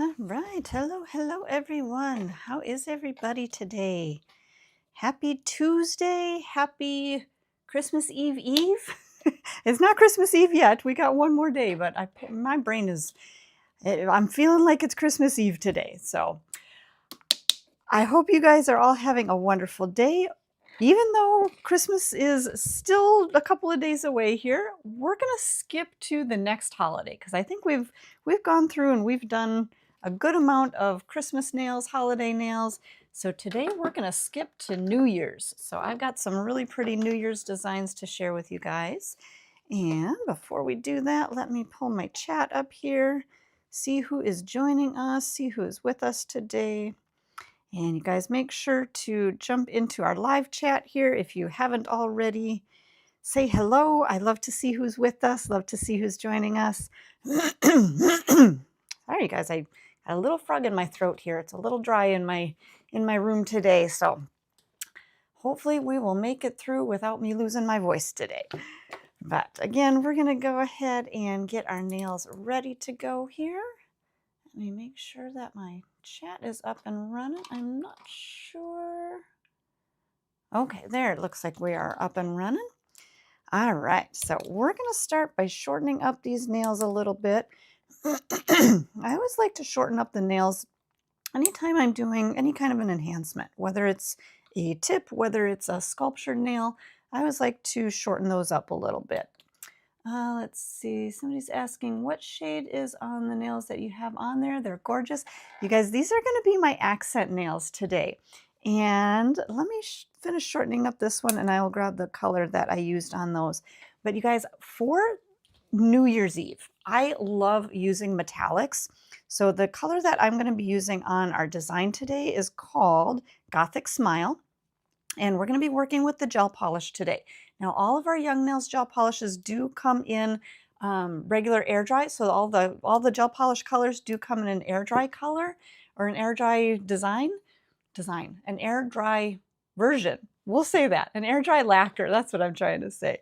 All right. Hello, everyone. How is everybody today? Happy Tuesday. Happy Christmas Eve. It's not Christmas Eve yet. We got one more day, but my brain is, I'm feeling like it's Christmas Eve today. So I hope you guys are all having a wonderful day. Even though Christmas is still a couple of days away here, we're going to skip to the next holiday because I think we've gone through and we've done a good amount of Christmas nails, holiday nails. So today we're going to skip to New Year's. So I've got some really pretty New Year's designs to share with you guys. And before we do that, let me pull my chat up here, see who is joining us, see who is with us today. And you guys make sure to jump into our live chat here if you haven't already. Say hello. I love to see who's with us, love to see who's joining us. Sorry, you guys, I got a little frog in my throat here. It's a little dry in my room today, so hopefully we will make it through without me losing my voice today. But again, we're going to go ahead and get our nails ready to go here. Let me make sure that my chat is up and running. I'm not sure. Okay, there, it looks like we are up and running. All right, so we're going to start by shortening up these nails a little bit. I always like to shorten up the nails anytime I'm doing any kind of an enhancement, whether it's a tip, whether it's a sculptured nail. I always like to shorten those up a little bit. Let's see, somebody's asking what shade is on the nails that you have on there. They're gorgeous. You guys, these are going to be my accent nails today. And let me finish shortening up this one and I will grab the color that I used on those. But you guys, for New Year's Eve, I love using metallics. So the color that I'm going to be using on our design today is called Gothic Smile. And we're going to be working with the gel polish today. Now, all of our Young Nails gel polishes do come in regular air dry. So all the gel polish colors do come in an air dry color or an air dry an air dry version. We'll say that, an air dry lacquer. That's what I'm trying to say.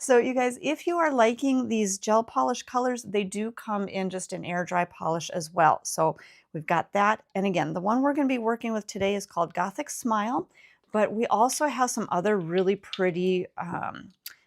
So you guys, if you are liking these gel polish colors, they do come in just an air dry polish as well. So we've got that. And again, the one we're going to be working with today is called Gothic Smile. But we also have some other really pretty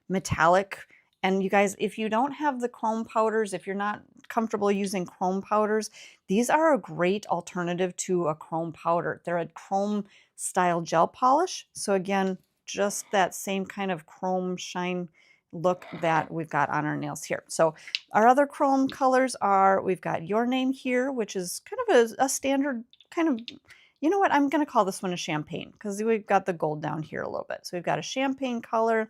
metallic. And you guys, if you don't have the chrome powders, if you're not comfortable using chrome powders, these are a great alternative to a chrome powder. They're a chrome style gel polish. So again, just that same kind of chrome shine look that we've got on our nails here. So our other chrome colors are, we've got Your Name here, which is kind of a standard kind of, you know what, I'm going to call this one a champagne because we've got the gold down here a little bit. So we've got a champagne color.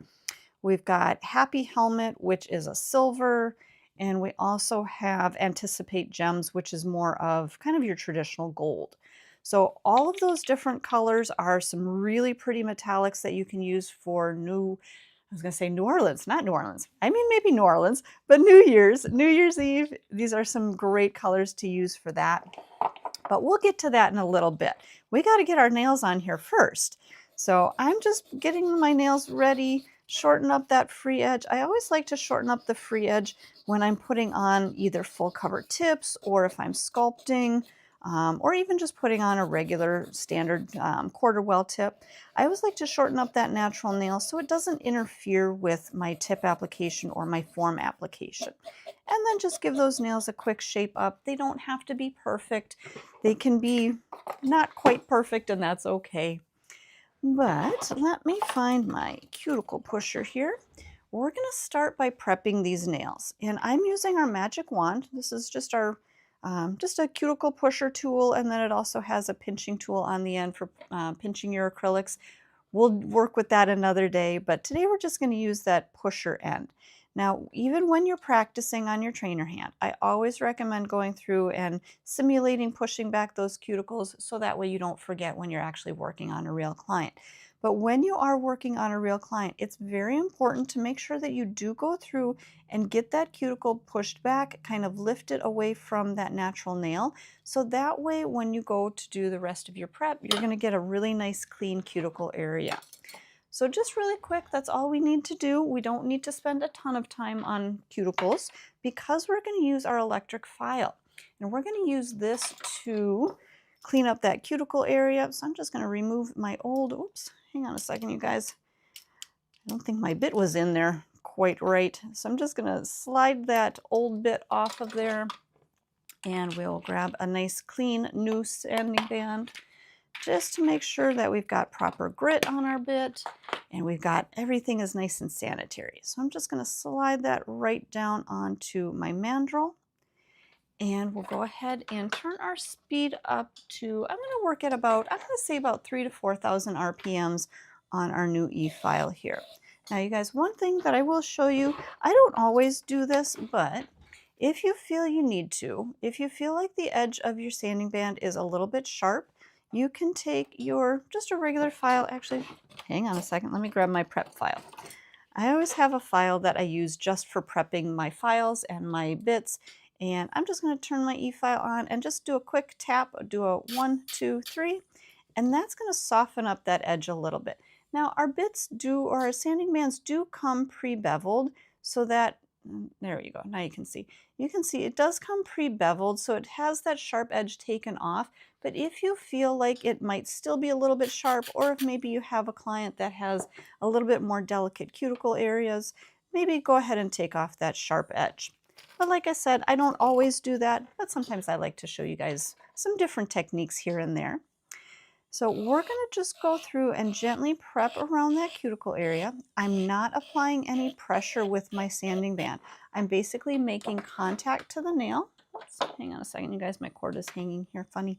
We've got Happy Helmet, which is a silver. And we also have Anticipate Gems, which is more of kind of your traditional gold. So all of those different colors are some really pretty metallics that you can use for I was going to say New Orleans, not New Orleans. I mean, maybe New Orleans, but New Year's Eve. These are some great colors to use for that. But we'll get to that in a little bit. We got to get our nails on here first. So I'm just getting my nails ready, shorten up that free edge. I always like to shorten up the free edge when I'm putting on either full cover tips or if I'm sculpting or even just putting on a regular standard quarter well tip. I always like to shorten up that natural nail so it doesn't interfere with my tip application or my form application. And then just give those nails a quick shape up. They don't have to be perfect. They can be not quite perfect, and that's okay. But let me find my cuticle pusher here. We're going to start by prepping these nails. And I'm using our magic wand. This is just our just a cuticle pusher tool, and then it also has a pinching tool on the end for pinching your acrylics. We'll work with that another day, but today we're just going to use that pusher end. Now, even when you're practicing on your trainer hand, I always recommend going through and simulating pushing back those cuticles so that way you don't forget when you're actually working on a real client. But when you are working on a real client, it's very important to make sure that you do go through and get that cuticle pushed back, kind of lift it away from that natural nail. So that way, when you go to do the rest of your prep, you're going to get a really nice clean cuticle area. So just really quick, that's all we need to do. We don't need to spend a ton of time on cuticles because we're going to use our electric file. And we're going to use this to clean up that cuticle area. So I'm just going to remove my old, oops, hang on a second, you guys. I don't think my bit was in there quite right. So I'm just going to slide that old bit off of there, and we'll grab a nice clean new sanding band just to make sure that we've got proper grit on our bit and we've got everything is nice and sanitary. So I'm just going to slide that right down onto my mandrel, and we'll go ahead and turn our speed up to, I'm going to work at about, I'm going to say about 3,000 to 4,000 RPMs on our new E-file here. Now you guys, one thing that I will show you, I don't always do this, but if you feel you need to, if you feel like the edge of your sanding band is a little bit sharp, you can take your, just a regular file, actually, hang on a second, let me grab my prep file. I always have a file that I use just for prepping my files and my bits, and I'm just going to turn my E-file on and just do a quick tap, do a 1, 2, 3, and that's going to soften up that edge a little bit. Now our bits do, or our sanding bands do come pre-beveled, so that, there you go, now you can see it does come pre-beveled, so it has that sharp edge taken off. But if you feel like it might still be a little bit sharp, or if maybe you have a client that has a little bit more delicate cuticle areas, maybe go ahead and take off that sharp edge. But like I said, I don't always do that, but sometimes I like to show you guys some different techniques here and there. So we're going to just go through and gently prep around that cuticle area. I'm not applying any pressure with my sanding band. I'm basically making contact to the nail. Oops, hang on a second, you guys, my cord is hanging here funny.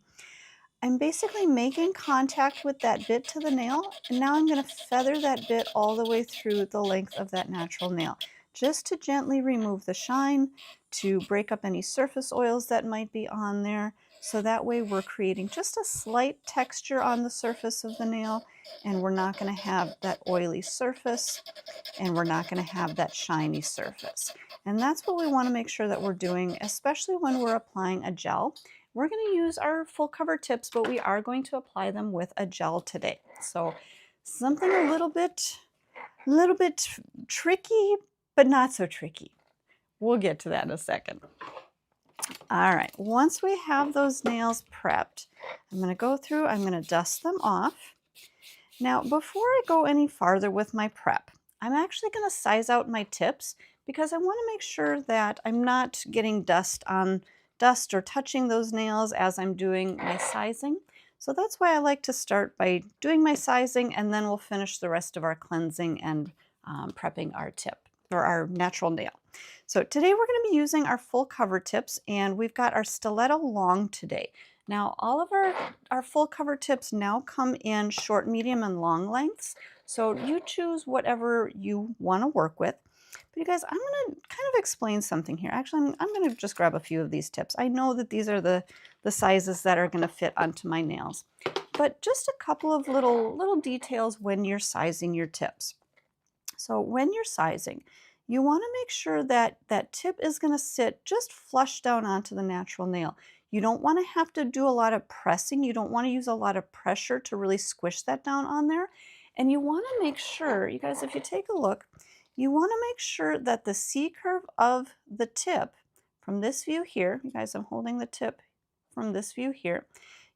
I'm basically making contact with that bit to the nail, and now I'm going to feather that bit all the way through the length of that natural nail, just to gently remove the shine, to break up any surface oils that might be on there. So that way we're creating just a slight texture on the surface of the nail, and we're not going to have that oily surface, and we're not going to have that shiny surface. And that's what we want to make sure that we're doing, especially when we're applying a gel. We're going to use our full cover tips, but we are going to apply them with a gel today. So something a little bit tricky, but not so tricky. We'll get to that in a second. All right, once we have those nails prepped, I'm going to go through, I'm going to dust them off. Now, before I go any farther with my prep, I'm actually going to size out my tips because I want to make sure that I'm not getting dust or touching those nails as I'm doing my sizing. So that's why I like to start by doing my sizing, and then we'll finish the rest of our cleansing and prepping our tip or our natural nail. So today we're going to be using our full cover tips, and we've got our Stiletto long today. Now all of our full cover tips now come in short, medium, and long lengths. So you choose whatever you want to work with. But you guys, I'm going to kind of explain something here. Actually, I'm going to just grab a few of these tips. I know that these are the sizes that are going to fit onto my nails. But just a couple of little details when you're sizing your tips. So when you're sizing, you want to make sure that that tip is going to sit just flush down onto the natural nail. You don't want to have to do a lot of pressing. You don't want to use a lot of pressure to really squish that down on there. And you want to make sure, you guys, if you take a look, you want to make sure that the C-curve of the tip from this view here, you guys, I'm holding the tip from this view here.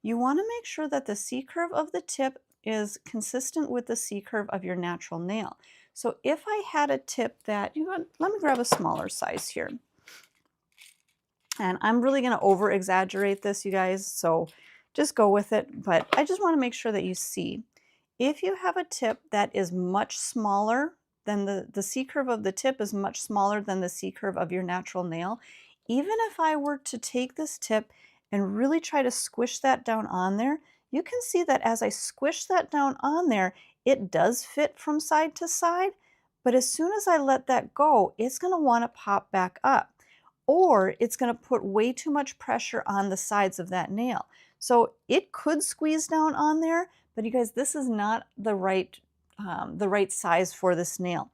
You want to make sure that the C-curve of the tip is consistent with the C-curve of your natural nail. So if I had a tip that, let me grab a smaller size here. And I'm really going to over exaggerate this, you guys, so just go with it. But I just want to make sure that you see, if you have a tip that is much smaller than the C-curve of the tip is much smaller than the C-curve of your natural nail, even if I were to take this tip and really try to squish that down on there, you can see that as I squish that down on there, it does fit from side to side, but as soon as I let that go, it's going to want to pop back up, or it's going to put way too much pressure on the sides of that nail. So it could squeeze down on there, but you guys, this is not the right size for this nail.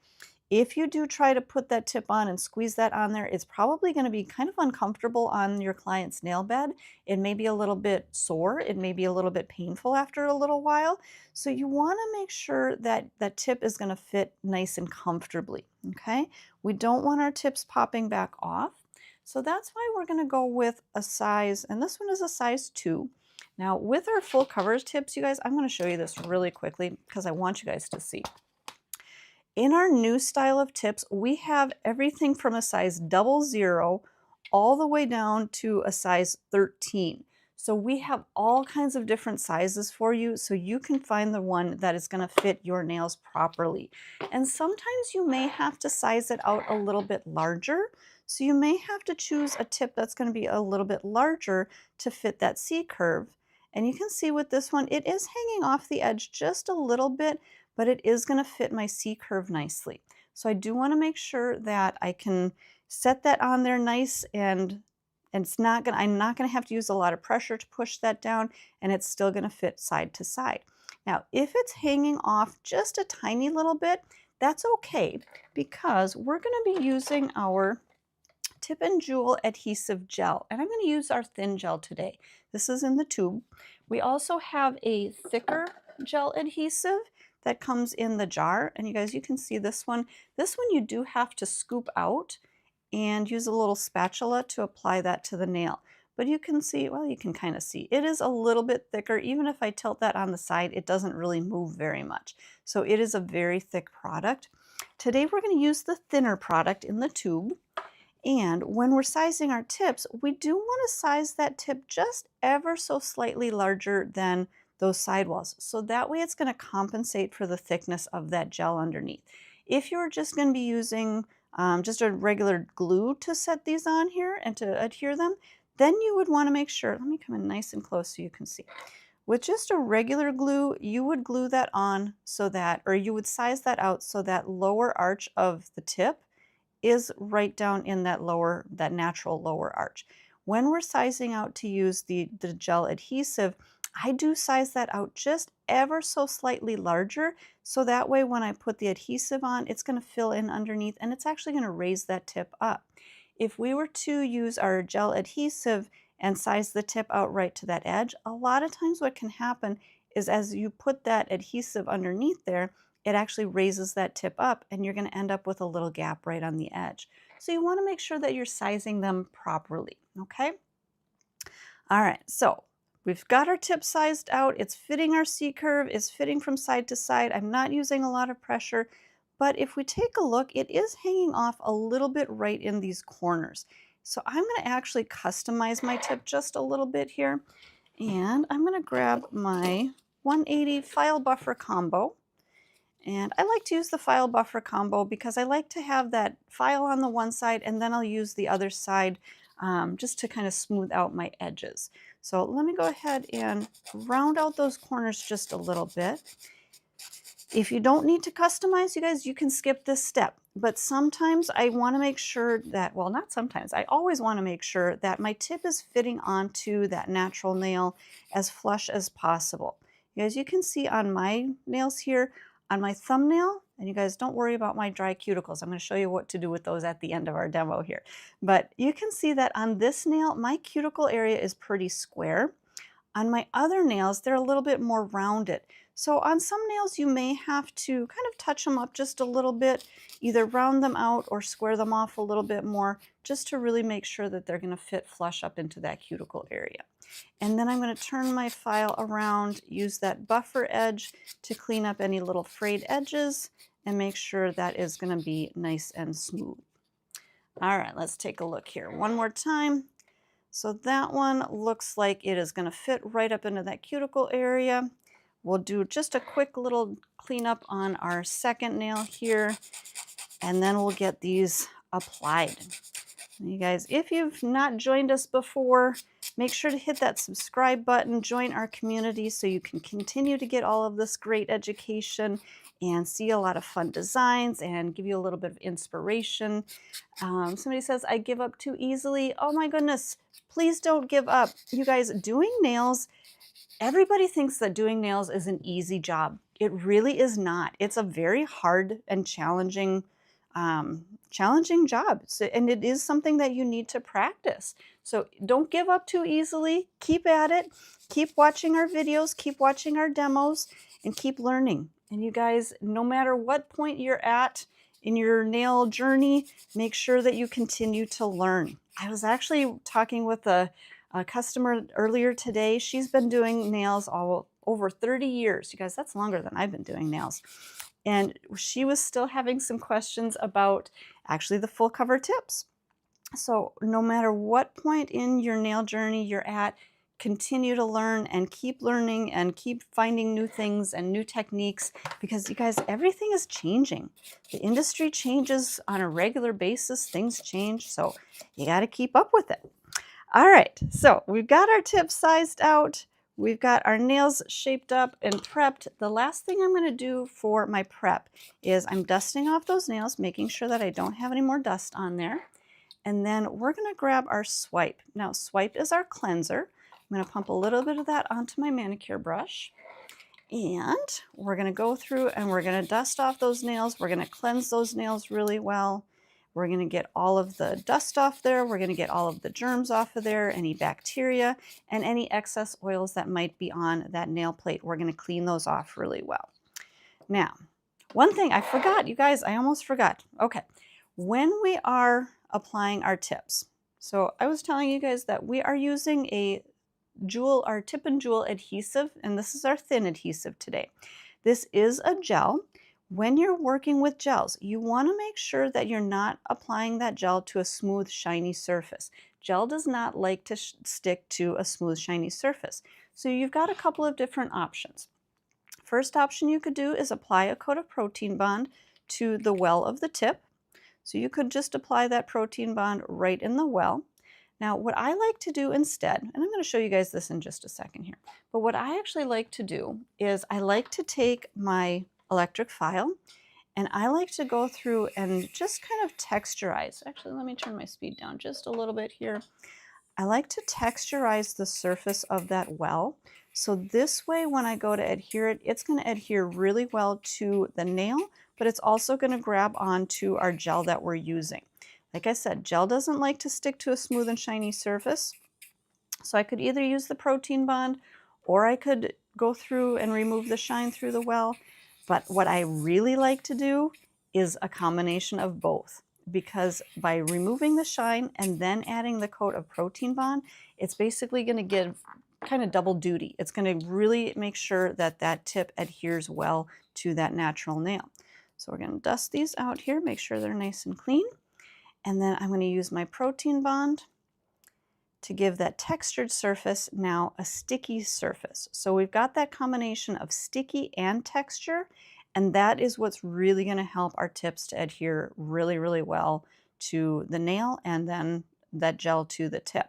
If you do try to put that tip on and squeeze that on there, it's probably going to be kind of uncomfortable on your client's nail bed. It may be a little bit sore. It may be a little bit painful after a little while. So you want to make sure that that tip is going to fit nice and comfortably, okay? We don't want our tips popping back off. So that's why we're going to go with a size, and this one is a size 2. Now with our full coverage tips, you guys, I'm going to show you this really quickly because I want you guys to see. In our new style of tips, we have everything from a size 00 all the way down to a size 13. So we have all kinds of different sizes for you so you can find the one that is going to fit your nails properly. And sometimes you may have to size it out a little bit larger. So you may have to choose a tip that's going to be a little bit larger to fit that C curve. And you can see with this one, it is hanging off the edge just a little bit, but it is going to fit my C curve nicely. So I do want to make sure that I can set that on there nice, and I'm not going to have to use a lot of pressure to push that down, and it's still going to fit side to side. Now, if it's hanging off just a tiny little bit, that's okay because we're going to be using our Tip and Jewel Adhesive Gel, and I'm going to use our thin gel today. This is in the tube. We also have a thicker gel adhesive that comes in the jar, and you guys, you can see this one. This one you do have to scoop out and use a little spatula to apply that to the nail. But you can see, well, you can kind of see, it is a little bit thicker. Even if I tilt that on the side, it doesn't really move very much. So it is a very thick product. Today we're going to use the thinner product in the tube. And when we're sizing our tips, we do want to size that tip just ever so slightly larger than those sidewalls. So that way it's going to compensate for the thickness of that gel underneath. If you're just going to be using just a regular glue to set these on here and to adhere them, then you would want to make sure, let me come in nice and close so you can see. With just a regular glue, you would glue that on so that, or you would size that out so that lower arch of the tip is right down in that natural lower arch. When we're sizing out to use the gel adhesive, I do size that out just ever so slightly larger, so that way when I put the adhesive on, it's going to fill in underneath and it's actually going to raise that tip up. If we were to use our gel adhesive and size the tip out right to that edge, a lot of times what can happen is as you put that adhesive underneath there, it actually raises that tip up and you're going to end up with a little gap right on the edge. So you want to make sure that you're sizing them properly, okay? All right, so we've got our tip sized out. It's fitting our C curve. It's fitting from side to side. I'm not using a lot of pressure, but if we take a look, it is hanging off a little bit right in these corners. So I'm going to actually customize my tip just a little bit here. And I'm going to grab my 180 file buffer combo. And I like to use the file buffer combo because I like to have that file on the one side and then I'll use the other side just to kind of smooth out my edges. So let me go ahead and round out those corners just a little bit. If you don't need to customize, you guys, you can skip this step. But sometimes I want to make sure that, well, not sometimes, I always want to make sure that my tip is fitting onto that natural nail as flush as possible. You guys, you can see on my nails here, on my thumbnail, and you guys don't worry about my dry cuticles. I'm going to show you what to do with those at the end of our demo here. But you can see that on this nail, my cuticle area is pretty square. On my other nails, they're a little bit more rounded. So on some nails, you may have to kind of touch them up just a little bit, either round them out or square them off a little bit more, just to really make sure that they're going to fit flush up into that cuticle area. And then I'm going to turn my file around, use that buffer edge to clean up any little frayed edges and make sure that is going to be nice and smooth. All right, let's take a look here one more time. So that one looks like it is going to fit right up into that cuticle area. We'll do just a quick little cleanup on our second nail here, and then we'll get these applied. You guys, if you've not joined us before, make sure to hit that subscribe button, join our community so you can continue to get all of this great education and see a lot of fun designs and give you a little bit of inspiration. Somebody says, I give up too easily. Oh my goodness, please don't give up. You guys, doing nails, everybody thinks that doing nails is an easy job. It really is not. It's a very hard and challenging job. So, and it is something that you need to practice. So don't give up too easily. Keep at it. Keep watching our videos. Keep watching our demos and keep learning. And you guys, no matter what point you're at in your nail journey, make sure that you continue to learn. I was actually talking with a customer earlier today. She's been doing nails all over 30 years. You guys, that's longer than I've been doing nails. And she was still having some questions about actually the full cover tips. So no matter what point in your nail journey you're at, continue to learn and keep learning and keep finding new things and new techniques, because you guys, everything is changing. The industry changes on a regular basis. Things change. So you got to keep up with it. All right. So we've got our tips sized out. We've got our nails shaped up and prepped. The last thing I'm going to do for my prep is I'm dusting off those nails, making sure that I don't have any more dust on there. And then we're going to grab our swipe. Now, swipe is our cleanser. I'm going to pump a little bit of that onto my manicure brush. And we're going to go through and we're going to dust off those nails. We're going to cleanse those nails really well. We're going to get all of the dust off there. We're going to get all of the germs off of there, any bacteria, and any excess oils that might be on that nail plate. We're going to clean those off really well. Now, one thing I forgot, you guys, I almost forgot. Okay, when we are applying our tips. So I was telling you guys that we are using our tip and jewel adhesive, and this is our thin adhesive today. This is a gel. When you're working with gels, you want to make sure that you're not applying that gel to a smooth, shiny surface. Gel does not like to stick to a smooth, shiny surface. So you've got a couple of different options. First option you could do is apply a coat of protein bond to the well of the tip. So you could just apply that protein bond right in the well. Now, what I like to do instead, and I'm going to show you guys this in just a second here, but what I actually like to do is I like to take my electric file and I like to go through and just kind of texturize. Actually, let me turn my speed down just a little bit here. I like to texturize the surface of that well. So this way, when I go to adhere it, it's going to adhere really well to the nail, but it's also going to grab onto our gel that we're using. Like I said, gel doesn't like to stick to a smooth and shiny surface. So I could either use the protein bond or I could go through and remove the shine through the well. But what I really like to do is a combination of both, because by removing the shine and then adding the coat of protein bond, it's basically going to give kind of double duty. It's going to really make sure that that tip adheres well to that natural nail. So we're going to dust these out here, make sure they're nice and clean. And then I'm going to use my protein bond to give that textured surface now a sticky surface. So we've got that combination of sticky and texture, and that is what's really going to help our tips to adhere really, really well to the nail and then that gel to the tip.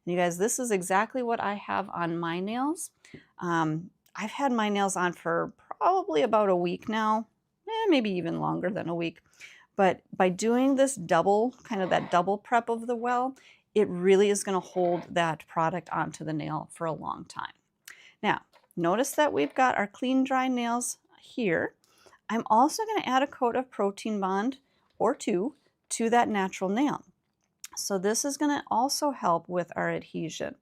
And you guys, this is exactly what I have on my nails. I've had my nails on for probably about a week now, maybe even longer than a week. But by doing this double, kind of that double prep of the well, it really is going to hold that product onto the nail for a long time. Now, notice that we've got our clean, dry nails here. I'm also going to add a coat of protein bond or two to that natural nail. So this is going to also help with our adhesion.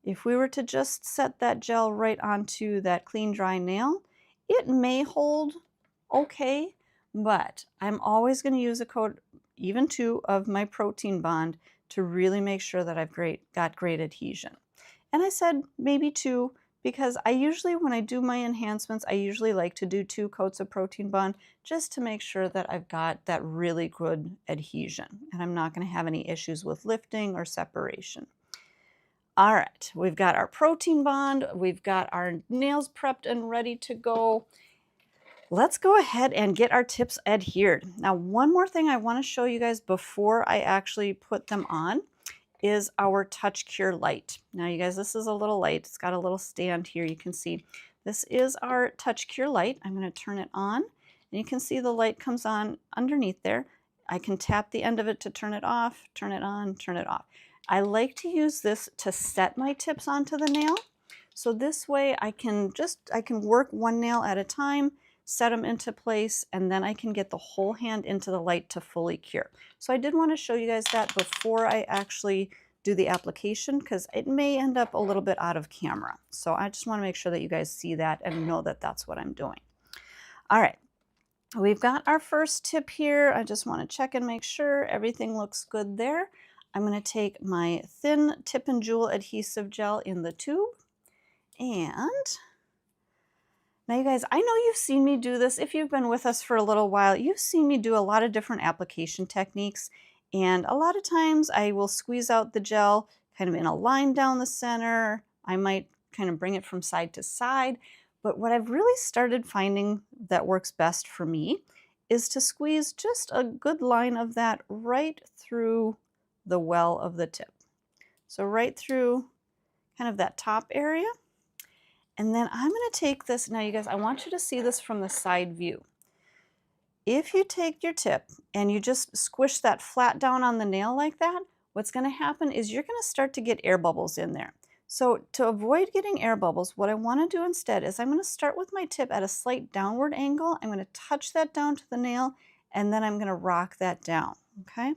If we were to just set that gel right onto that clean, dry nail, it may hold okay, but I'm always going to use a coat, even two, of my protein bond to really make sure that I've got great adhesion. And I said maybe two because I usually, when I do my enhancements, I usually like to do 2 coats of protein bond just to make sure that I've got that really good adhesion and I'm not going to have any issues with lifting or separation. All right, we've got our protein bond, we've got our nails prepped and ready to go. Let's go ahead and get our tips adhered. Now, one more thing I want to show you guys before I actually put them on is our Touch Cure light. Now, you guys, this is a little light. It's got a little stand here. You can see this is our Touch Cure light. I'm going to turn it on, and you can see the light comes on underneath there. I can tap the end of it to turn it off, turn it on, turn it off. I like to use this to set my tips onto the nail. So this way I can work one nail at a time, set them into place, and then I can get the whole hand into the light to fully cure. So I did want to show you guys that before I actually do the application because it may end up a little bit out of camera. So I just want to make sure that you guys see that and know that that's what I'm doing. All right, we've got our first tip here. I just want to check and make sure everything looks good there. I'm going to take my thin tip and jewel adhesive gel in the tube. And now you guys, I know you've seen me do this. If you've been with us for a little while, you've seen me do a lot of different application techniques. And a lot of times I will squeeze out the gel kind of in a line down the center. I might kind of bring it from side to side. But what I've really started finding that works best for me is to squeeze just a good line of that right through the well of the tip. So right through kind of that top area. And then I'm going to take this, now you guys, I want you to see this from the side view. If you take your tip and you just squish that flat down on the nail like that, what's going to happen is you're going to start to get air bubbles in there. So to avoid getting air bubbles, what I want to do instead is I'm going to start with my tip at a slight downward angle. I'm going to touch that down to the nail, and then I'm going to rock that down, okay? Let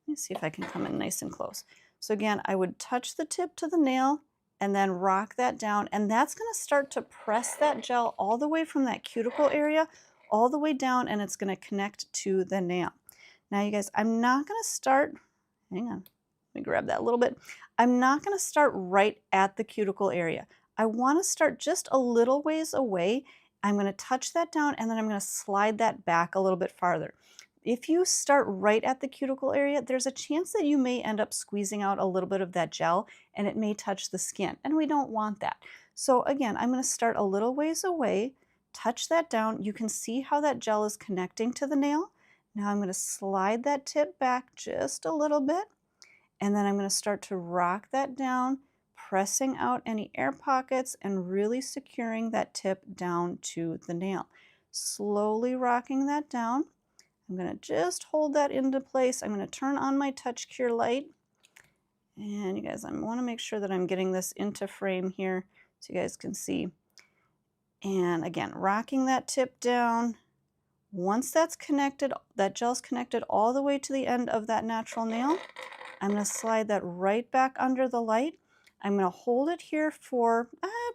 me see if I can come in nice and close. So again, I would touch the tip to the nail, and then rock that down, and that's going to start to press that gel all the way from that cuticle area all the way down, and it's going to connect to the nail. Now you guys, I'm not going to start, hang on, let me grab that a little bit. I'm not going to start right at the cuticle area. I want to start just a little ways away. I'm going to touch that down, and then I'm going to slide that back a little bit farther. If you start right at the cuticle area, there's a chance that you may end up squeezing out a little bit of that gel, and it may touch the skin, and we don't want that. So again, I'm going to start a little ways away, touch that down. You can see how that gel is connecting to the nail. Now I'm going to slide that tip back just a little bit, and then I'm going to start to rock that down, pressing out any air pockets and really securing that tip down to the nail. Slowly rocking that down. I'm going to just hold that into place. I'm going to turn on my touch cure light. And you guys, I want to make sure that I'm getting this into frame here so you guys can see. And again, rocking that tip down. Once that's connected, that gel's connected all the way to the end of that natural nail, I'm going to slide that right back under the light. I'm going to hold it here for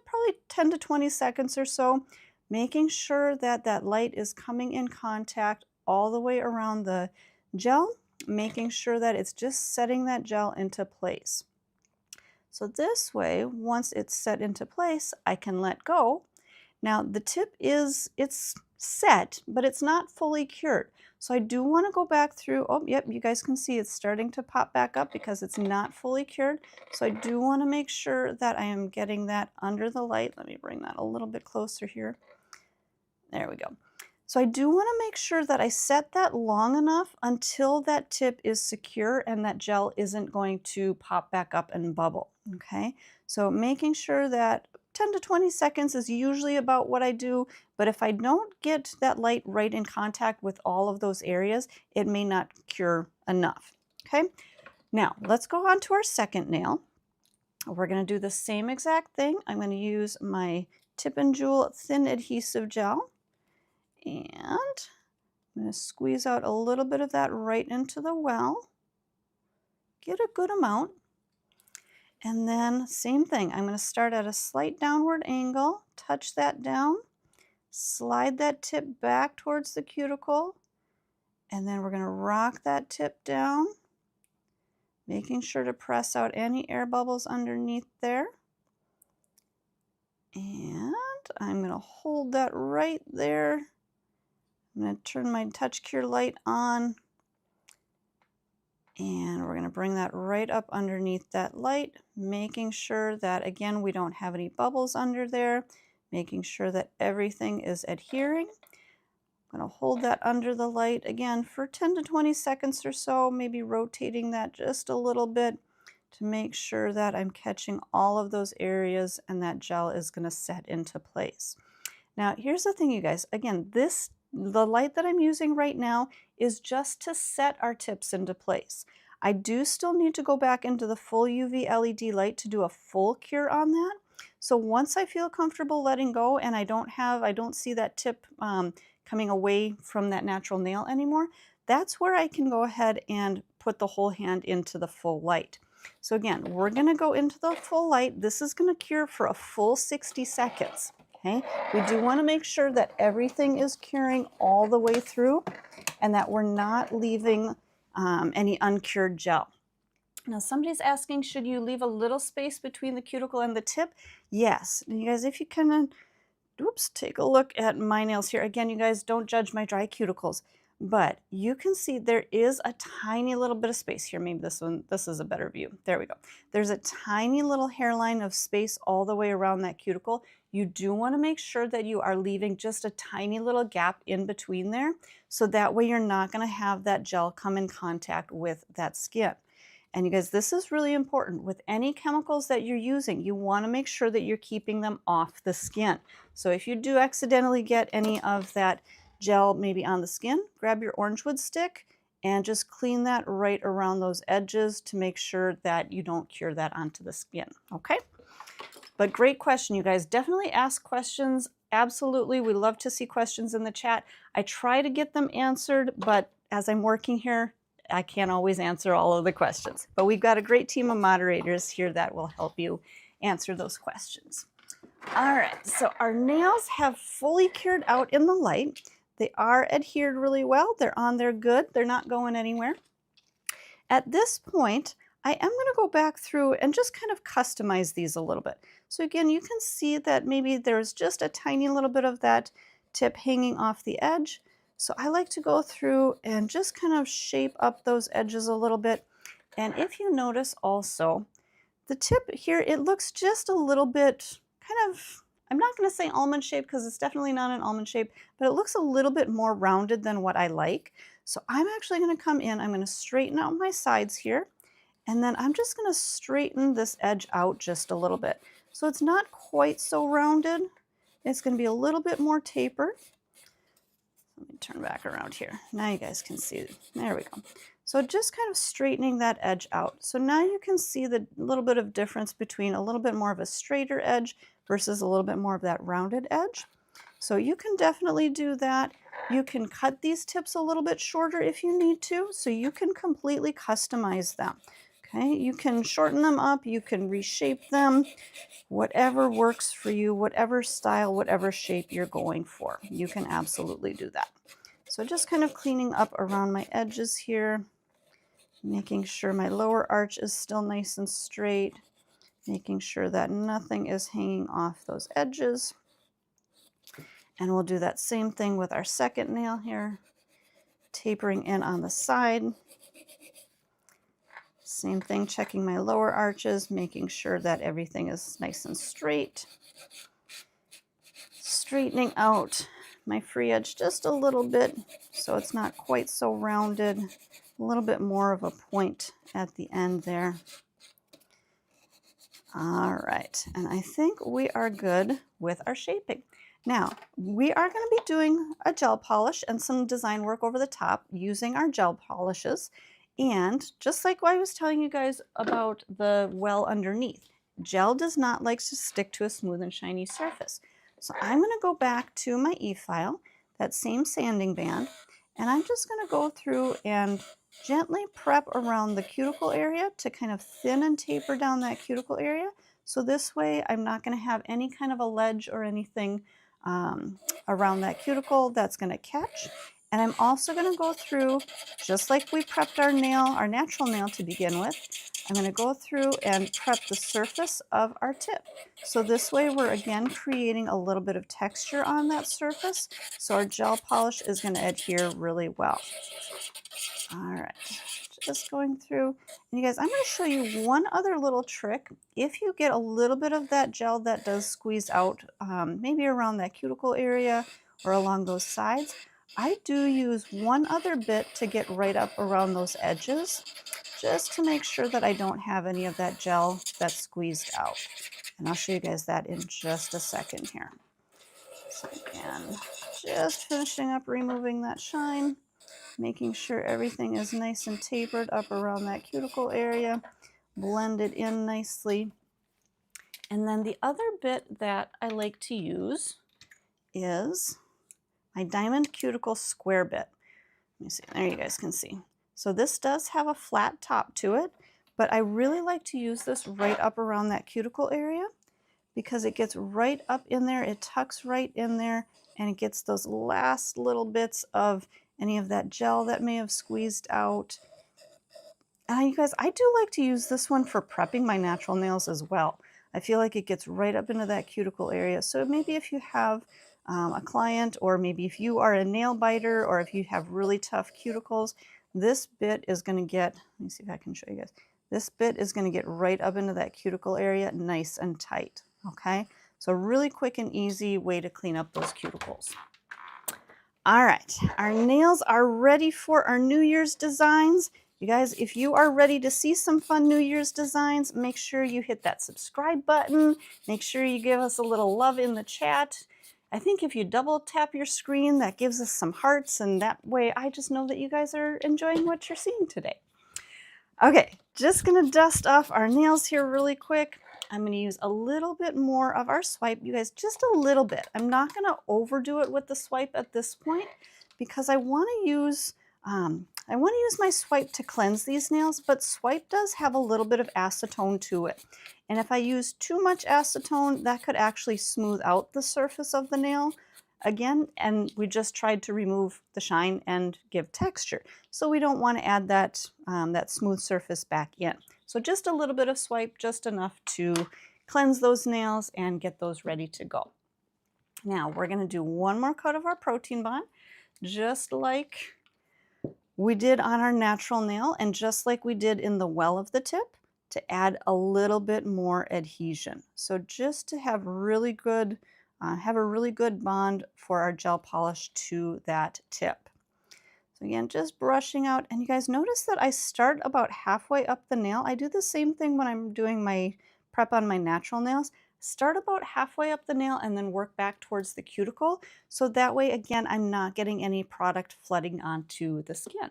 probably 10 to 20 seconds or so, making sure that that light is coming in contact all the way around the gel, making sure that it's just setting that gel into place. So this way, once it's set into place, I can let go. Now the tip it's set, but it's not fully cured. So I do want to go back through, oh, yep, you guys can see it's starting to pop back up because it's not fully cured. So I do want to make sure that I am getting that under the light. Let me bring that a little bit closer here. There we go. So I do want to make sure that I set that long enough until that tip is secure and that gel isn't going to pop back up and bubble, okay? So making sure that 10 to 20 seconds is usually about what I do, but if I don't get that light right in contact with all of those areas, it may not cure enough, okay? Now, let's go on to our second nail. We're going to do the same exact thing. I'm going to use my Tip and Jewel Thin Adhesive Gel. And I'm going to squeeze out a little bit of that right into the well. Get a good amount. And then same thing, I'm going to start at a slight downward angle, touch that down, slide that tip back towards the cuticle, and then we're going to rock that tip down, making sure to press out any air bubbles underneath there. And I'm going to hold that right there. I'm going to turn my touch cure light on, and we're going to bring that right up underneath that light, making sure that, again, we don't have any bubbles under there, making sure that everything is adhering. I'm going to hold that under the light, again, for 10 to 20 seconds or so, maybe rotating that just a little bit to make sure that I'm catching all of those areas and that gel is going to set into place. Now, here's the thing, you guys. Again, the light that I'm using right now is just to set our tips into place. I do still need to go back into the full UV LED light to do a full cure on that. So once I feel comfortable letting go and I don't see that tip coming away from that natural nail anymore, that's where I can go ahead and put the whole hand into the full light. So again, we're going to go into the full light. This is going to cure for a full 60 seconds. Okay? We do want to make sure that everything is curing all the way through and that we're not leaving any uncured gel. Now somebody's asking, should you leave a little space between the cuticle and the tip? Yes. And you guys, if you can, oops, take a look at my nails here. Again, you guys, don't judge my dry cuticles, but you can see there is a tiny little bit of space here. Maybe this is a better view. There we go. There's a tiny little hairline of space all the way around that cuticle. You do want to make sure that you are leaving just a tiny little gap in between there, so that way you're not going to have that gel come in contact with that skin. And you guys, this is really important. With any chemicals that you're using, you want to make sure that you're keeping them off the skin. So if you do accidentally get any of that gel maybe on the skin, grab your orangewood stick and just clean that right around those edges to make sure that you don't cure that onto the skin, okay? But great question, you guys. Definitely ask questions. Absolutely, we love to see questions in the chat. I try to get them answered, but as I'm working here, I can't always answer all of the questions. But we've got a great team of moderators here that will help you answer those questions. All right, so our nails have fully cured out in the light. They are adhered really well. They're on there good. They're not going anywhere. At this point, I am going to go back through and just kind of customize these a little bit. So again, you can see that maybe there's just a tiny little bit of that tip hanging off the edge. So I like to go through and just kind of shape up those edges a little bit. And if you notice also, the tip here, it looks just a little bit kind of, I'm not going to say almond shape because it's definitely not an almond shape, but it looks a little bit more rounded than what I like. So I'm actually going to come in, I'm going to straighten out my sides here, and then I'm just going to straighten this edge out just a little bit. So it's not quite so rounded. It's going to be a little bit more tapered. Let me turn back around here. Now you guys can see. There we go. So just kind of straightening that edge out. So now you can see the little bit of difference between a little bit more of a straighter edge versus a little bit more of that rounded edge. So you can definitely do that. You can cut these tips a little bit shorter if you need to, so you can completely customize them. Okay, you can shorten them up, you can reshape them, whatever works for you, whatever style, whatever shape you're going for. You can absolutely do that. So just kind of cleaning up around my edges here, making sure my lower arch is still nice and straight, making sure that nothing is hanging off those edges. And we'll do that same thing with our second nail here, tapering in on the side. Same thing, checking my lower arches, making sure that everything is nice and straight. Straightening out my free edge just a little bit so it's not quite so rounded. A little bit more of a point at the end there. All right, and I think we are good with our shaping. Now, we are going to be doing a gel polish and some design work over the top using our gel polishes. And just like I was telling you guys about the well underneath, gel does not like to stick to a smooth and shiny surface. So I'm going to go back to my e-file, that same sanding band, and I'm just going to go through and gently prep around the cuticle area to kind of thin and taper down that cuticle area. So this way I'm not going to have any kind of a ledge or anything around that cuticle that's going to catch. And I'm also going to go through, just like we prepped our nail, our natural nail to begin with, I'm going to go through and prep the surface of our tip. So this way we're again creating a little bit of texture on that surface. So our gel polish is going to adhere really well. All right, just going through. And you guys, I'm going to show you one other little trick. If you get a little bit of that gel that does squeeze out, maybe around that cuticle area or along those sides, I do use one other bit to get right up around those edges, just to make sure that I don't have any of that gel that's squeezed out. And I'll show you guys that in just a second here. So again, just finishing up removing that shine, making sure everything is nice and tapered up around that cuticle area, blended in nicely. And then the other bit that I like to use is my diamond cuticle square bit. Let me see, there you guys can see. So this does have a flat top to it, but I really like to use this right up around that cuticle area because it gets right up in there, it tucks right in there, and it gets those last little bits of any of that gel that may have squeezed out. You guys, I do like to use this one for prepping my natural nails as well. I feel like it gets right up into that cuticle area. So maybe if you have a client, or maybe if you are a nail biter, or if you have really tough cuticles, this bit is going to get, let me see if I can show you guys. This bit is going to get right up into that cuticle area nice and tight. Okay, so really quick and easy way to clean up those cuticles. All right, our nails are ready for our New Year's designs. You guys, if you are ready to see some fun New Year's designs, make sure you hit that subscribe button. Make sure you give us a little love in the chat. I think if you double tap your screen, that gives us some hearts, and that way I just know that you guys are enjoying what you're seeing today. Okay, just gonna dust off our nails here really quick. I'm going to use a little bit more of our swipe, you guys, just a little bit. I'm not going to overdo it with the swipe at this point because I want to use my swipe to cleanse these nails, but swipe does have a little bit of acetone to it. And if I use too much acetone, that could actually smooth out the surface of the nail again, and we just tried to remove the shine and give texture. So we don't want to add that, that smooth surface back in. So just a little bit of swipe, just enough to cleanse those nails and get those ready to go. Now we're going to do one more coat of our protein bond, just like we did on our natural nail and just like we did in the well of the tip, to add a little bit more adhesion. So just to have really good, have a really good bond for our gel polish to that tip. So again, just brushing out, and you guys notice that I start about halfway up the nail. I do the same thing when I'm doing my prep on my natural nails. Start about halfway up the nail and then work back towards the cuticle. So that way, again, I'm not getting any product flooding onto the skin.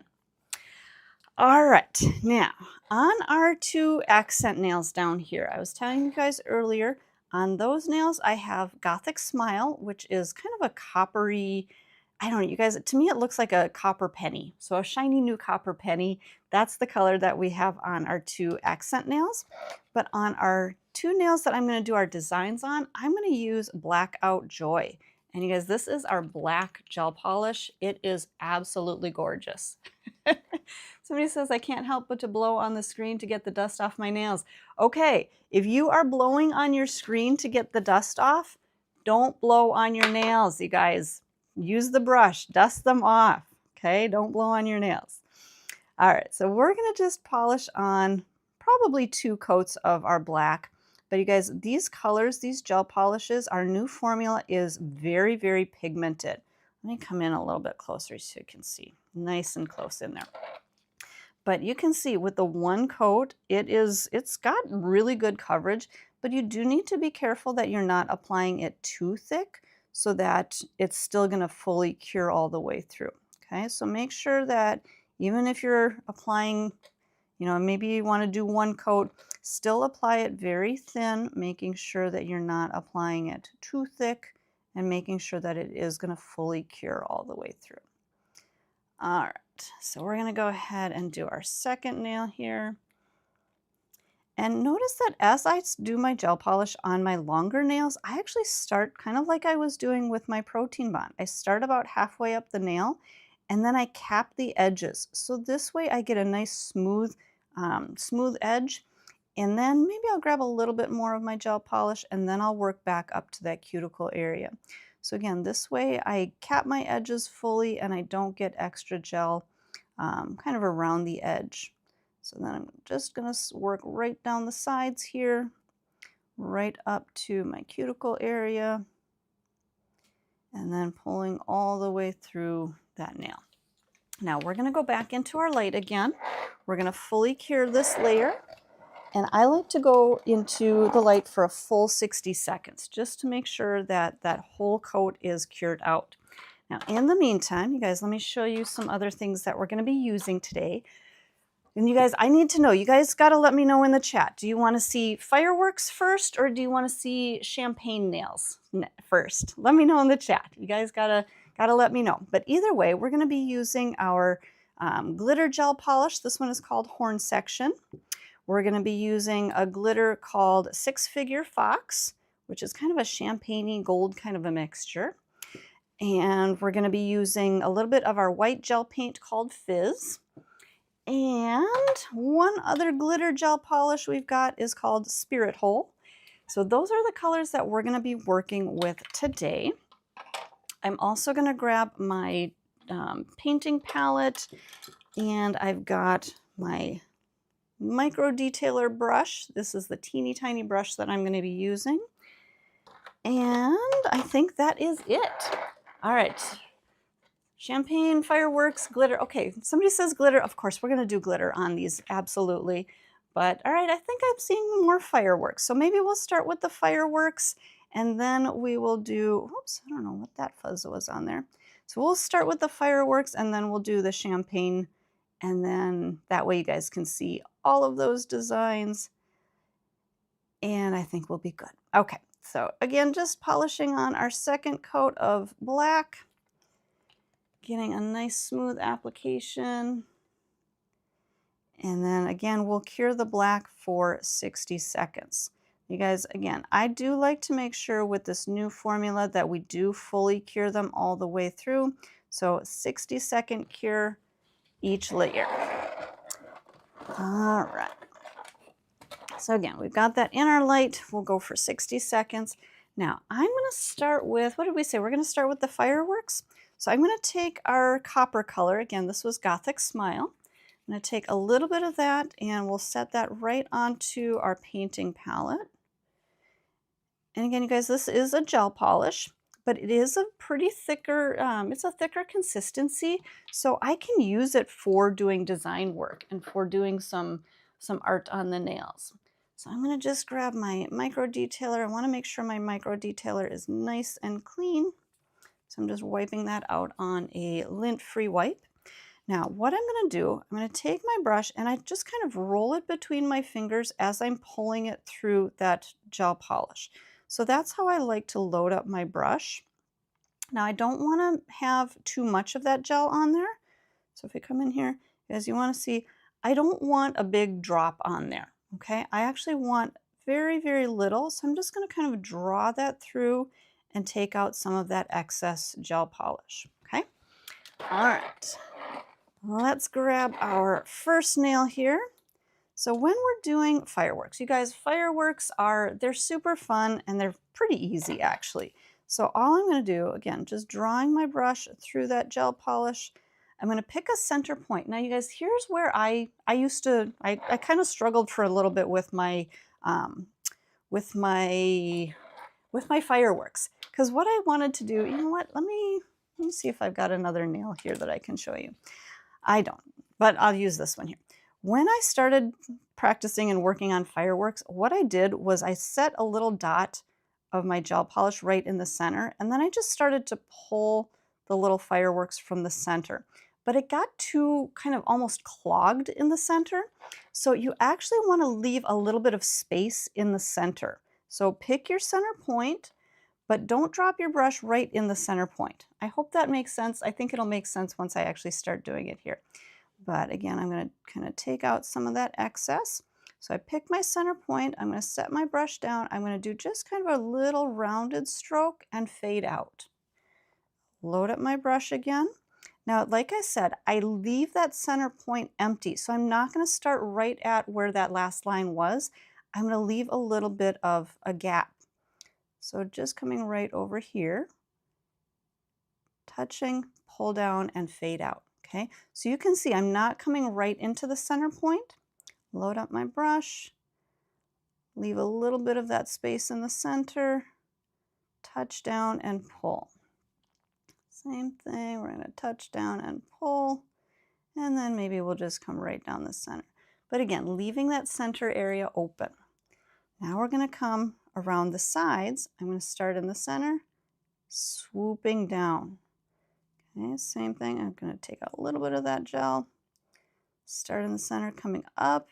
All right, now on our two accent nails down here, I was telling you guys earlier, on those nails I have Gothic Smile, which is kind of a coppery, I don't know, you guys, to me it looks like a copper penny. So a shiny new copper penny. That's the color that we have on our two accent nails. But on our two nails that I'm going to do our designs on, I'm going to use Blackout Joy. And you guys, this is our black gel polish. It is absolutely gorgeous. Somebody says, I can't help but to blow on the screen to get the dust off my nails. Okay, if you are blowing on your screen to get the dust off, don't blow on your nails, you guys. Use the brush, dust them off, okay? Don't blow on your nails. All right, so we're gonna just polish on probably 2 coats of our black. But you guys, these colors, these gel polishes, our new formula is very, very pigmented. Let me come in a little bit closer so you can see. Nice and close in there. But you can see with the one coat, it's got really good coverage, but you do need to be careful that you're not applying it too thick so that it's still gonna fully cure all the way through, okay? So make sure that even if you're applying, you know, maybe you wanna do one coat, still apply it very thin, making sure that you're not applying it too thick and making sure that it is gonna fully cure all the way through. All right, so we're gonna go ahead and do our second nail here. And notice that as I do my gel polish on my longer nails, I actually start kind of like I was doing with my protein bond. I start about halfway up the nail and then I cap the edges. So this way I get a nice smooth, smooth edge. And then maybe I'll grab a little bit more of my gel polish and then I'll work back up to that cuticle area. So again, this way I cap my edges fully and I don't get extra gel kind of around the edge. So then I'm just going to work right down the sides here, right up to my cuticle area, and then pulling all the way through that nail. Now we're going to go back into our light again. We're going to fully cure this layer. And I like to go into the light for a full 60 seconds, just to make sure that that whole coat is cured out. Now, in the meantime, you guys, let me show you some other things that we're going to be using today. And you guys, I need to know, you guys got to let me know in the chat. Do you want to see fireworks first or do you want to see champagne nails first? Let me know in the chat. You guys got to let me know. But either way, we're going to be using our glitter gel polish. This one is called Horn Section. We're going to be using a glitter called Six Figure Fox, which is kind of a champagne-y gold kind of a mixture. And we're going to be using a little bit of our white gel paint called Fizz. And one other glitter gel polish we've got is called Spirit Hole. So those are the colors that we're going to be working with today. I'm also going to grab my painting palette, and I've got my micro detailer brush. This is the teeny tiny brush that I'm going to be using. And I think that is it. All right. Champagne, fireworks, glitter. Okay, somebody says glitter. Of course, we're going to do glitter on these, absolutely. But all right, I think I'm seeing more fireworks. So maybe we'll start with the fireworks, and then we will do, oops, I don't know what that fuzz was on there. So we'll start with the fireworks, and then we'll do the champagne, and then that way you guys can see all of those designs, and I think we'll be good. Okay, so again, just polishing on our second coat of black. Getting a nice smooth application. And then again, we'll cure the black for 60 seconds. You guys, again, I do like to make sure with this new formula that we do fully cure them all the way through. So 60-second cure each layer. All right. So again, we've got that in our light. We'll go for 60 seconds. Now, I'm going to start with, what did we say? We're going to start with the fireworks. So I'm going to take our copper color. Again, this was Gothic Smile. I'm going to take a little bit of that, and we'll set that right onto our painting palette. And again, you guys, this is a gel polish, but it is a pretty thicker, it's a thicker consistency. So I can use it for doing design work and for doing some art on the nails. So I'm going to just grab my micro detailer. I want to make sure my micro detailer is nice and clean. So I'm just wiping that out on a lint-free wipe. Now what I'm going to do, I'm going to take my brush and I just kind of roll it between my fingers as I'm pulling it through that gel polish. So that's how I like to load up my brush. Now I don't want to have too much of that gel on there. So if we come in here, as you want to see, I don't want a big drop on there. Okay, I actually want very, very little. So I'm just going to kind of draw that through and take out some of that excess gel polish. Okay, all right. Let's grab our first nail here. So when we're doing fireworks, you guys, fireworks they're super fun and they're pretty easy actually. So all I'm going to do, again, just drawing my brush through that gel polish, I'm going to pick a center point. Now you guys, here's where I kind of struggled for a little bit with my fireworks, because what I wanted to do, you know what, let me see if I've got another nail here that I can show you. I don't, but I'll use this one here. When I started practicing and working on fireworks, what I did was I set a little dot of my gel polish right in the center, and then I just started to pull the little fireworks from the center. But it got too kind of almost clogged in the center. So you actually want to leave a little bit of space in the center. So pick your center point, but don't drop your brush right in the center point. I hope that makes sense. I think it'll make sense once I actually start doing it here. But again, I'm going to kind of take out some of that excess. So I pick my center point. I'm going to set my brush down. I'm going to do just kind of a little rounded stroke and fade out. Load up my brush again. Now, like I said, I leave that center point empty. So I'm not going to start right at where that last line was. I'm going to leave a little bit of a gap. So just coming right over here, touching, pull down, and fade out. Okay, so you can see I'm not coming right into the center point. Load up my brush, leave a little bit of that space in the center, touch down and pull. Same thing, we're going to touch down and pull, and then maybe we'll just come right down the center. But again, leaving that center area open. Now we're going to come around the sides. I'm going to start in the center, swooping down. Okay, same thing. I'm going to take out a little bit of that gel, start in the center, coming up,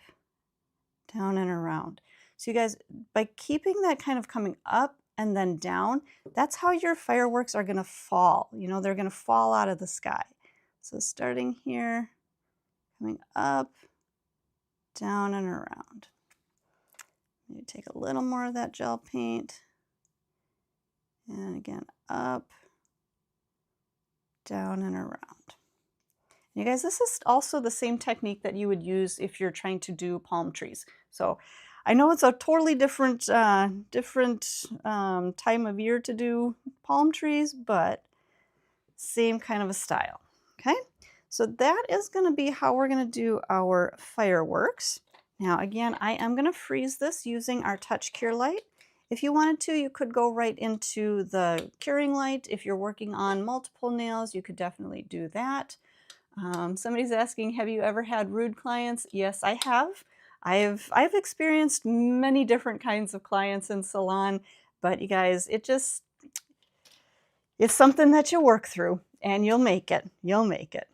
down and around. So you guys, by keeping that kind of coming up and then down, that's how your fireworks are going to fall. You know, they're going to fall out of the sky. So starting here, coming up, down and around. Maybe take a little more of that gel paint. And again, up, down and around. You guys, this is also the same technique that you would use if you're trying to do palm trees. So I know it's a totally different time of year to do palm trees, but same kind of a style. Okay, so that is going to be how we're going to do our fireworks. Now again, I am going to freeze this using our touch cure light. If you wanted to, you could go right into the curing light. If you're working on multiple nails, you could definitely do that. Somebody's asking, have you ever had rude clients? Yes, I have. I've experienced many different kinds of clients in salon, but you guys, it's something that you work through and you'll make it. You'll make it.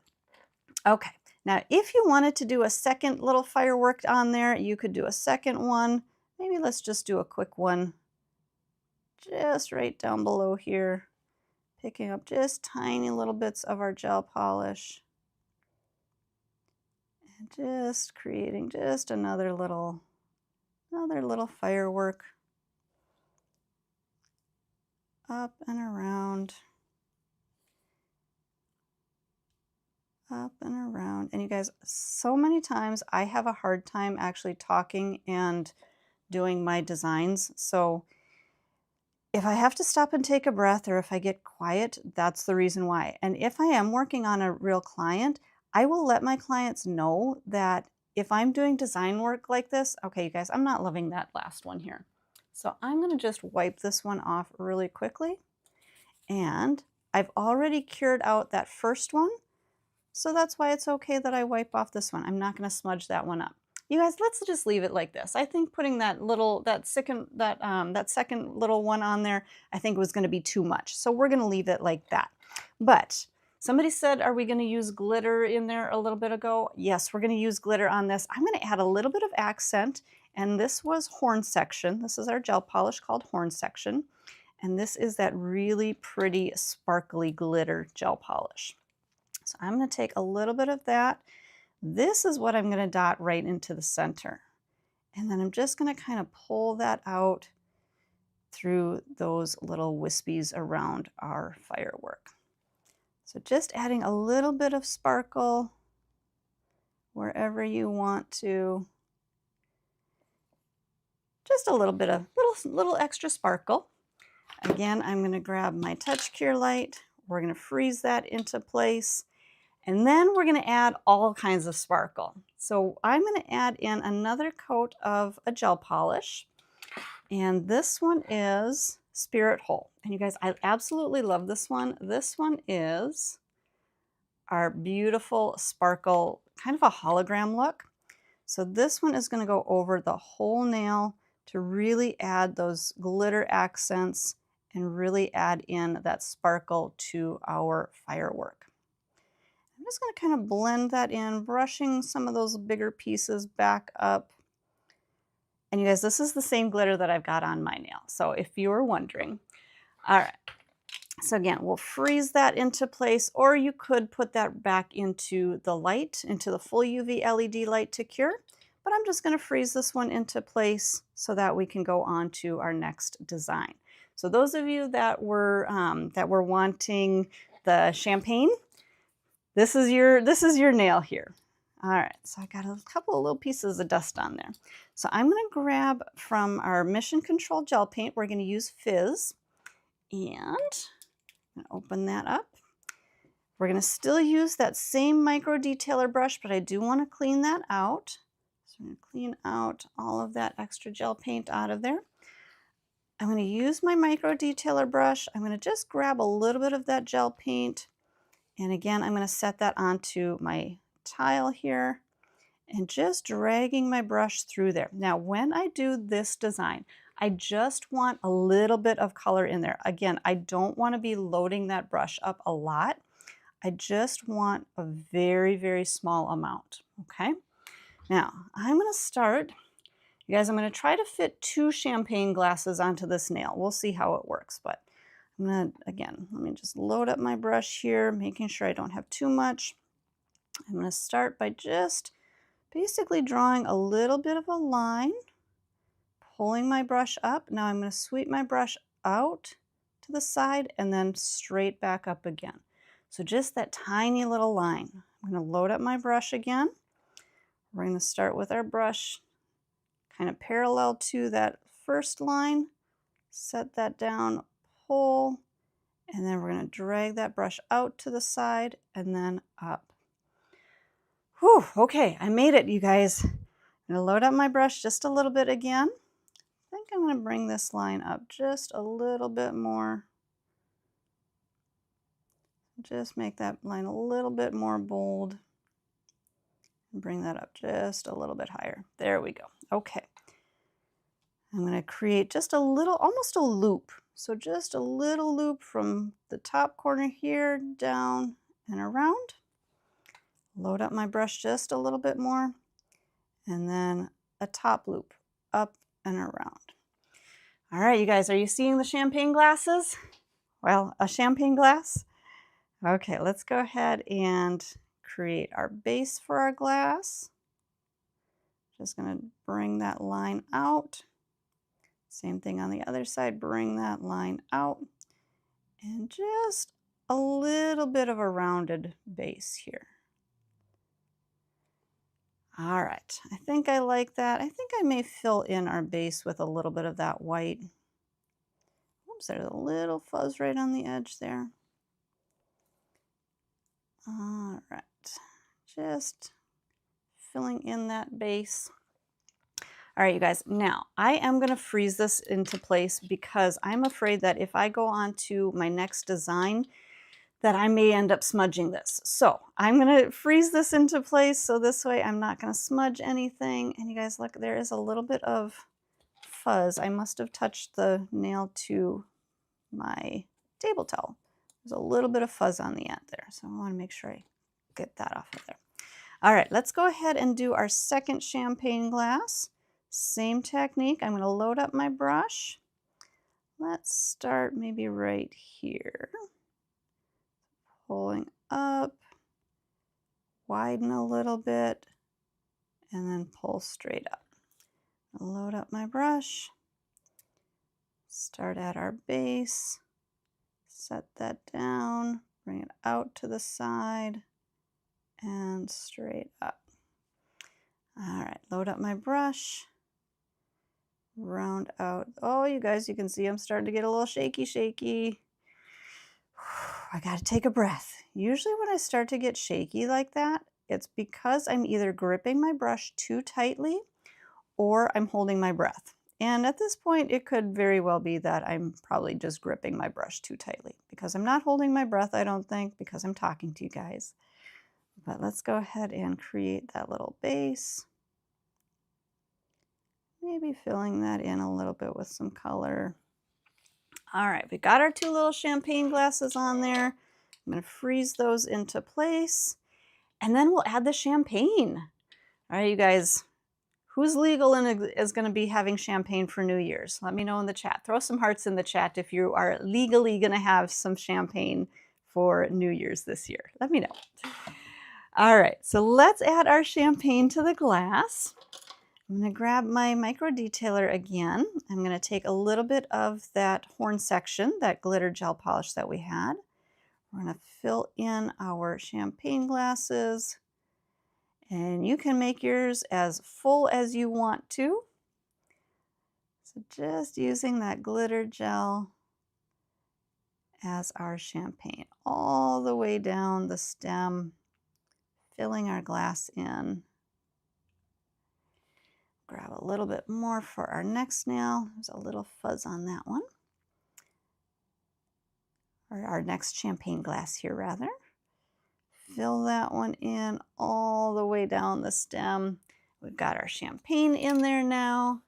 Okay. Now, if you wanted to do a second little firework on there, you could do a second one. Maybe let's just do a quick one just right down below here, picking up just tiny little bits of our gel polish. And just creating just another little firework up and around, up and around. And you guys, so many times I have a hard time actually talking and doing my designs. So if I have to stop and take a breath or if I get quiet, that's the reason why. And if I am working on a real client, I will let my clients know that if I'm doing design work like this, okay, you guys, I'm not loving that last one here. So I'm going to just wipe this one off really quickly. And I've already cured out that first one. So that's why it's okay that I wipe off this one. I'm not going to smudge that one up. You guys, let's just leave it like this. I think putting that second little one on there, I think was going to be too much. So we're going to leave it like that. But somebody said, are we going to use glitter in there a little bit ago? Yes, we're going to use glitter on this. I'm going to add a little bit of accent. And this was Horn Section. This is our gel polish called Horn Section. And this is that really pretty sparkly glitter gel polish. So I'm going to take a little bit of that. This is what I'm going to dot right into the center. And then I'm just going to kind of pull that out through those little wispies around our firework. So just adding a little bit of sparkle wherever you want to. Just a little bit of little extra sparkle. Again, I'm going to grab my touch cure light. We're going to freeze that into place. And then we're going to add all kinds of sparkle. So I'm going to add in another coat of a gel polish. And this one is Spirit Hole. And you guys, I absolutely love this one. This one is our beautiful sparkle, kind of a hologram look. So this one is going to go over the whole nail to really add those glitter accents and really add in that sparkle to our firework. I'm just going to kind of blend that in, brushing some of those bigger pieces back up. And you guys, this is the same glitter that I've got on my nail. So if you were wondering. All right. So again, we'll freeze that into place, or you could put that back into the light, into the full UV LED light to cure. But I'm just going to freeze this one into place so that we can go on to our next design. So those of you that were wanting the champagne, this is your nail here. All right, so I got a couple of little pieces of dust on there. So I'm going to grab from our Mission Control gel paint. We're going to use Fizz, and I'm going to open that up. We're going to still use that same micro detailer brush, but I do want to clean that out. So I'm going to clean out all of that extra gel paint out of there. I'm going to use my micro detailer brush. I'm going to just grab a little bit of that gel paint. And again, I'm going to set that onto my tile here and just dragging my brush through there. Now, when I do this design, I just want a little bit of color in there. Again, I don't want to be loading that brush up a lot. I just want a very, very small amount, okay? Now, I'm going to start. You guys, I'm going to try to fit 2 champagne glasses onto this nail. We'll see how it works, but I'm going to, again, let me just load up my brush here, making sure I don't have too much. I'm going to start by just basically drawing a little bit of a line, pulling my brush up. Now I'm going to sweep my brush out to the side and then straight back up again. So just that tiny little line. I'm I'm going to load up my brush again. We're going to start with our brush kind of parallel to that first line. Set that down, pull, and then we're going to drag that brush out to the side and then up. Whew, okay, I made it, you guys. I'm going to load up my brush just a little bit again. I think I'm going to bring this line up just a little bit more. Just make that line a little bit more bold. And bring that up just a little bit higher. There we go. Okay. I'm going to create just a little, almost a loop. So just a little loop from the top corner here down and around. Load up my brush just a little bit more. And then a top loop up and around. All right, you guys, are you seeing the champagne glasses? Well, a champagne glass? Okay, let's go ahead and create our base for our glass. Just going to bring that line out. Same thing on the other side, bring that line out. And just a little bit of a rounded base here. All right, I think I like that. I think I may fill in our base with a little bit of that white. Oops, there's a little fuzz right on the edge there. All right, just filling in that base. All right, you guys, now I am going to freeze this into place because I'm afraid that if I go on to my next design, that I may end up smudging this. So I'm going to freeze this into place so this way I'm not going to smudge anything. And you guys, look, there is a little bit of fuzz. I must have touched the nail to my table towel. There's a little bit of fuzz on the end there. So I want to make sure I get that off of there. All right, let's go ahead and do our second champagne glass. Same technique. I'm going to load up my brush. Let's start maybe right here. Pulling up, widen a little bit, and then pull straight up. Load up my brush. Start at our base. Set that down. Bring it out to the side and straight up. All right, load up my brush. Round out. Oh, you guys, you can see I'm starting to get a little shaky. I got to take a breath. Usually when I start to get shaky like that, it's because I'm either gripping my brush too tightly or I'm holding my breath. And at this point, it could very well be that I'm probably just gripping my brush too tightly because I'm not holding my breath, I don't think, because I'm talking to you guys. But let's go ahead and create that little base. Maybe filling that in a little bit with some color. All right, we got our two little champagne glasses on there. I'm going to freeze those into place, and then we'll add the champagne. All right, you guys, who's legal and is going to be having champagne for New Year's? Let me know in the chat. Throw some hearts in the chat if you are legally going to have some champagne for New Year's this year. Let me know. All right, so let's add our champagne to the glass. I'm going to grab my micro detailer again. I'm going to take a little bit of that horn section, that glitter gel polish that we had. We're going to fill in our champagne glasses. And you can make yours as full as you want to. So just using that glitter gel as our champagne all the way down the stem, filling our glass in. Grab a little bit more for our next nail. There's a little fuzz on that one. Or our next champagne glass here, rather. Fill that one in all the way down the stem. We've got our champagne in there now.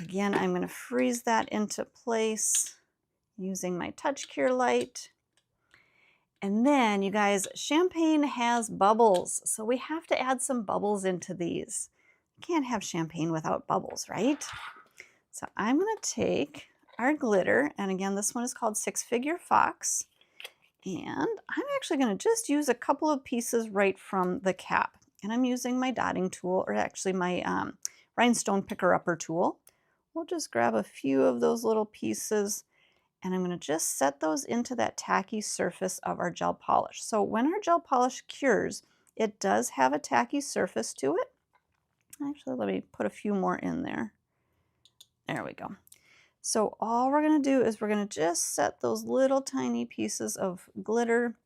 Again, I'm going to freeze that into place using my Touch Cure Light. And then, you guys, champagne has bubbles, so we have to add some bubbles into these. Can't have champagne without bubbles, right? So I'm going to take our glitter, and again, this one is called Six Figure Fox, and I'm actually going to just use a couple of pieces right from the cap, and I'm using my dotting tool, or actually my rhinestone picker-upper tool. We'll just grab a few of those little pieces, and I'm going to just set those into that tacky surface of our gel polish. So when our gel polish cures, It does have a tacky surface to it. Actually, let me put a few more in there. There we go. So all we're going to do is we're going to just set those little tiny pieces of glitter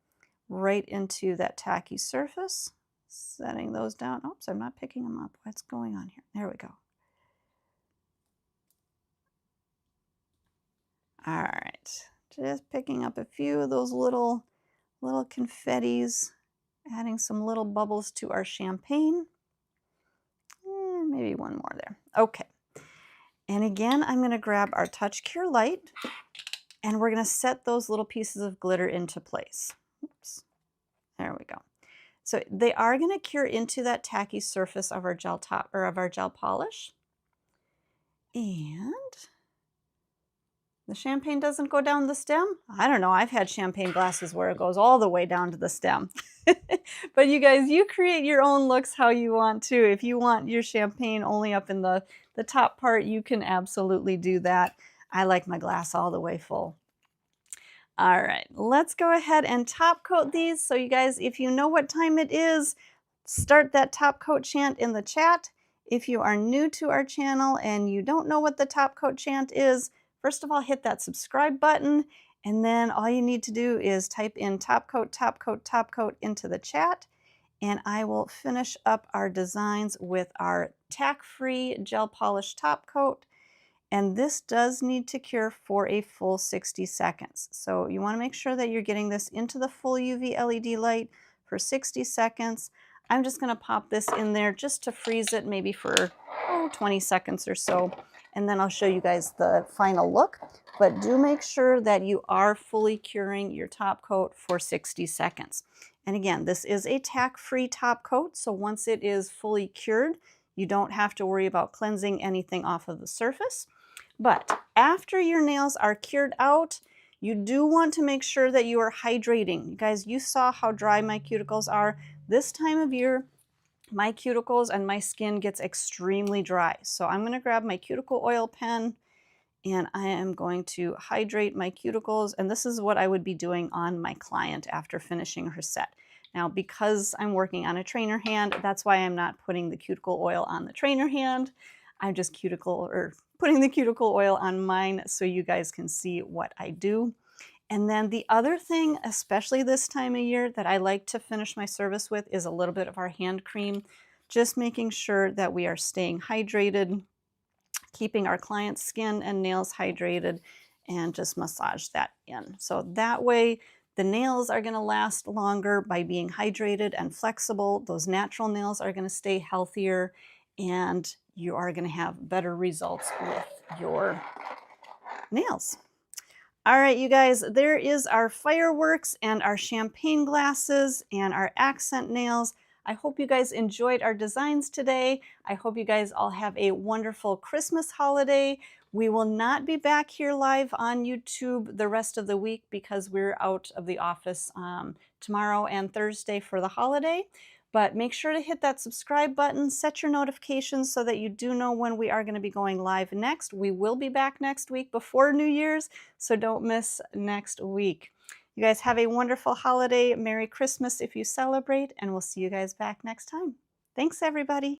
right into that tacky surface. Setting those down. Oops, I'm not picking them up. What's going on here? There we go. All right, just picking up a few of those little confettis, adding some little bubbles to our champagne. And maybe one more there. Okay. And again, I'm going to grab our Touch Cure Light, and we're going to set those little pieces of glitter into place. Oops. There we go. So they are going to cure into that tacky surface of our gel top or of our gel polish. And the champagne doesn't go down the stem. I don't know. I've had champagne glasses where it goes all the way down to the stem. But you guys, you create your own looks how you want to. If you want your champagne only up in the top part, you can absolutely do that. I like my glass all the way full. All right, let's go ahead and top coat these. So you guys, if you know what time it is, start that top coat chant in the chat. If you are new to our channel and you don't know what the top coat chant is, first of all, hit that subscribe button, and then all you need to do is type in top coat, top coat, top coat into the chat, and I will finish up our designs with our tack-free gel polish top coat. And this does need to cure for a full 60 seconds. So you want to make sure that you're getting this into the full UV LED light for 60 seconds. I'm just going to pop this in there just to freeze it maybe for 20 seconds or so. And then I'll show you guys the final look. But do make sure that you are fully curing your top coat for 60 seconds. And again, this is a tack-free top coat. So once it is fully cured, you don't have to worry about cleansing anything off of the surface. But after your nails are cured out, you do want to make sure that you are hydrating. You guys, you saw how dry my cuticles are. This time of year, my cuticles and my skin gets extremely dry. So I'm going to grab my cuticle oil pen, and I am going to hydrate my cuticles. And this is what I would be doing on my client after finishing her set. Now, because I'm working on a trainer hand, that's why I'm not putting the cuticle oil on the trainer hand. I'm just putting the cuticle oil on mine so you guys can see what I do. And then the other thing, especially this time of year, that I like to finish my service with is a little bit of our hand cream, just making sure that we are staying hydrated, keeping our client's skin and nails hydrated, and just massage that in. So that way the nails are going to last longer by being hydrated and flexible. Those natural nails are going to stay healthier, and you are going to have better results with your nails. All right, you guys, there is our fireworks and our champagne glasses and our accent nails. I hope you guys enjoyed our designs today. I hope you guys all have a wonderful Christmas holiday. We will not be back here live on YouTube the rest of the week because we're out of the office tomorrow and Thursday for the holiday. But make sure to hit that subscribe button, set your notifications so that you do know when we are going to be going live next. We will be back next week before New Year's, so don't miss next week. You guys have a wonderful holiday. Merry Christmas if you celebrate, and we'll see you guys back next time. Thanks, everybody.